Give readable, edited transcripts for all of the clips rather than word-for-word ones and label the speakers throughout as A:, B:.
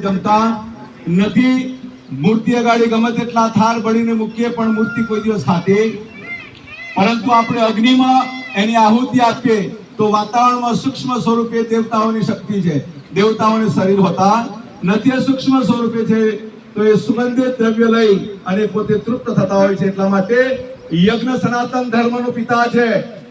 A: જમતા નથી. મૂર્તિ અગાડી ગમે તેટલા થાર બળીને મૂકીએ પણ મૂર્તિ કોઈ દિવસ ખાતે, પરંતુ આપણે અગ્નિમાં એની આહુતિ આપીએ તો વાતાવરણમાં સૂક્ષ્મ સ્વરૂપે દેવતાઓની શક્તિ છે. દેવતાઓને શરીર હોતા નથી, સૂક્ષ્મ સ્વરૂપે છે. તો એ સુગંધિત દ્રવ્ય લઈ અને પોતે તૃપ્ત થતા હોય છે. એટલા માટે યજ્ઞ સનાતન ધર્મનો પિતા છે.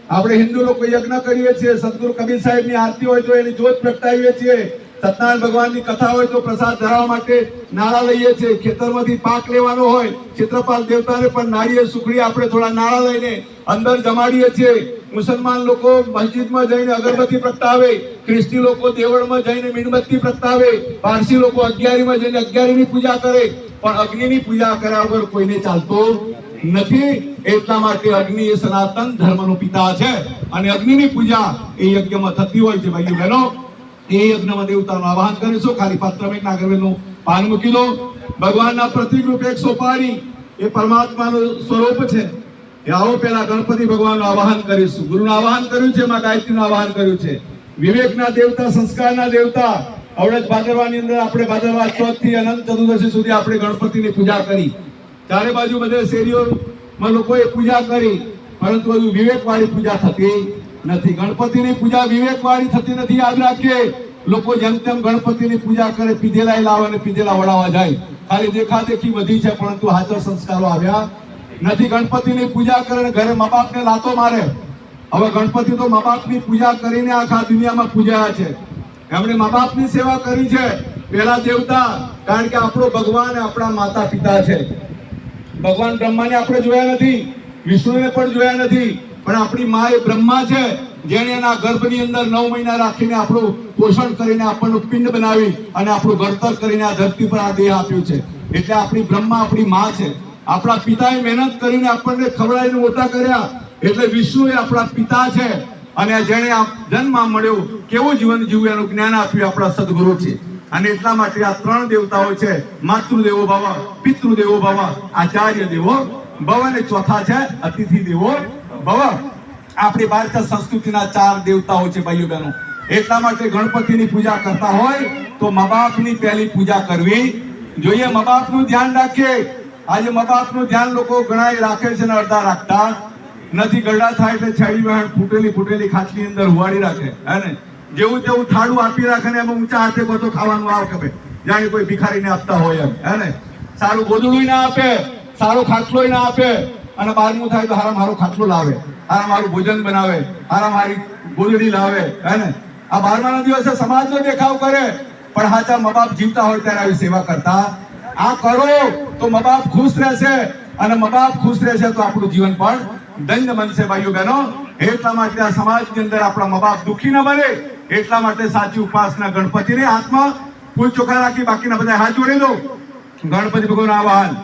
A: આપણે હિન્દુ લોકો યજ્ઞ કરીએ છીએ. સદગુરુ કબીર સાહેબની આરતી હોય તો એની જ્યોત પ્રગટાવીએ છીએ. સત્યનારાયણ ભગવાનની કથા હોય તો પ્રસાદ ધરાવવા માટે નાળા લઈએ છીએ. ખેતરમાંથી પાક લેવાનો હોય, ક્ષેત્રપાલ દેવતાને પણ નાળીએ સુખડી આપણે થોડા નાળા લઈને અંદર જમાડીએ છીએ. મુસલમાન લોકો મસ્જિદમાં જઈને અગરબત્તી પ્રગટાવે, ખ્રિસ્તી લોકો દેવળમાં જઈને મીણબત્તી પ્રગટાવે, પારસી લોકો અગિયારીમાં જઈને અગિયારીની પૂજા કરે, પણ અગ્નિની પૂજા કર્યા વગર કોઈને ચાલતો નથી. એટલા માટે અગ્નિ એ સનાતન ધર્મનો પિતા છે અને અગ્નિની પૂજા એ યજ્ઞમાં થતી હોય છે. ભાઈઓ બહેનો, એ યજ્ઞમાં દેવતાનું આવાહન કરીશું. ખાલી પાત્રમાં એક નાગરવેલનું પાન મૂકી દો. ભગવાનના પ્રતિક રૂપે એક સોપારી એ પરમાત્માનું સ્વરૂપ છે. આવો પહેલા ગણપતિ ભગવાનનું આવાહન કરીશું. ગુરુનું આવાહન કર્યું છે, માં ગાયત્રીનું આવાહન કર્યું છે. વિવેકના દેવતા, સંસ્કારના દેવતા. અવળેજ ભાદરવાની અંદર આપણે ભાદરવા ચોથ થી અનંત ચતુર્દશી સુધી આપણે ગણપતિની પૂજા કરી. ચારે બાજુ બધે શેરીઓમાં લોકોએ પૂજા કરી, પરંતુ હજુ વિવેકવાળી પૂજા થતી નથી. ગણપતિની પૂજા વિવેકવાળી થતી નથી. યાદ રાખીએ, લોકો જેમ તેમ ગણપતિની પૂજા કરે, પીધેલા લાવે અને પીધેલા વળાવવા જાય. ખાલી દેખાદેખી વધી છે, પરંતુ હાજર સંસ્કારો આવ્યા નથી. ગણપતિની પૂજા કરે ઘરે મા બાપને લાતો મારે. હવે ગણપતિ તો મા બાપની પૂજા કરીને આખા દુનિયામાં પૂજાયા છે. એમણે મા બાપની સેવા કરી છે. પહેલા દેવતા, કારણ કે આપણો ભગવાન આપણા માતા પિતા છે. ભગવાન બ્રહ્માને આપણે જોયા નથી, વિષ્ણુને પણ જોયા નથી, પણ આપણી મા એ બ્રહ્મા છે, જેણે એના ગર્ભની અંદર 9 મહિના રાખીને આપણું પોષણ કરીને આપણનું પિંડ બનાવી અને આપણું ઘડતર કરીને આ ધરતી પર આ દેહ આપ્યું છે. એટલે આપણી બ્રહ્મા આપણી મા છે. આપણા પિતાએ મહેનત કરીને આપણને ખવડાવીને મોટા કર્યા, એટલે વિષ્ણુ એ આપણા પિતા છે. અને જેણે આ જન્મ મળ્યો, કેવું જીવન જીવવું એનું જ્ઞાન આપ્યું આપણા સદગુરુ છે. અને એટલા માટે આ 3 દેવતાઓ છે: માતૃદેવો ભવ, પિતૃદેવો ભવ, આચાર્ય દેવો ભવ, અને ચોથા છે અતિથિ દેવો ભવ. આપણી ભારતીય સંસ્કૃતિના 4 દેવતાઓ છે ભાઈઓ બહેનો. એટલા માટે ગણપતિની પૂજા કરતા હોય તો મા બાપની પહેલી પૂજા કરવી જોઈએ. મા બાપનું ધ્યાન રાખીએ. આજે મા બાપનું ધ્યાન લોકો ઘણા રાખે છે ને અડધા રાખતા નથી. ગરડા થાય એટલે છેડી બહેન ફૂટેલી ખાટલી અંદર હુવાડી રાખે, હે, જેવું તેવું થાળું આપી રાખે ને એમાં ઊંચા હાથે બધું ખાવાનું આવે કે જાણે કોઈ ભિખારીને આપતા હોય એમ, હે. સારું ગોદડું ના આપે, સારો ખાટલો ના આપે, અને 12મું થાય તો હારા મારો ખાટલો લાવે, હારા મારું ભોજન બનાવે, હારા મારી ગોદડી લાવે, હે. આ 12માના દિવસે સમાજનો દેખાવ કરે, પણ હાચા મા બાપ જીવતા હોય ત્યારે આવી સેવા કરતા. આ કરો તો મા બાપ ખુશ રહેશે, અને મા બાપ ખુશ રહેશે તો આપણું જીવન પણ ધન્ય બનશે. ભાઈઓ બહેનો, એટલા માટે આ સમાજની અંદર આપણા મા બાપ દુઃખી ન બને, એટલા માટે સાચી ઉપાસના ગણપતિને હાથમાં ફૂલ ચોખા રાખી બાકીના બધા હાથ જોડી દો. ગણપતિ ભગવાનનું આવાહન.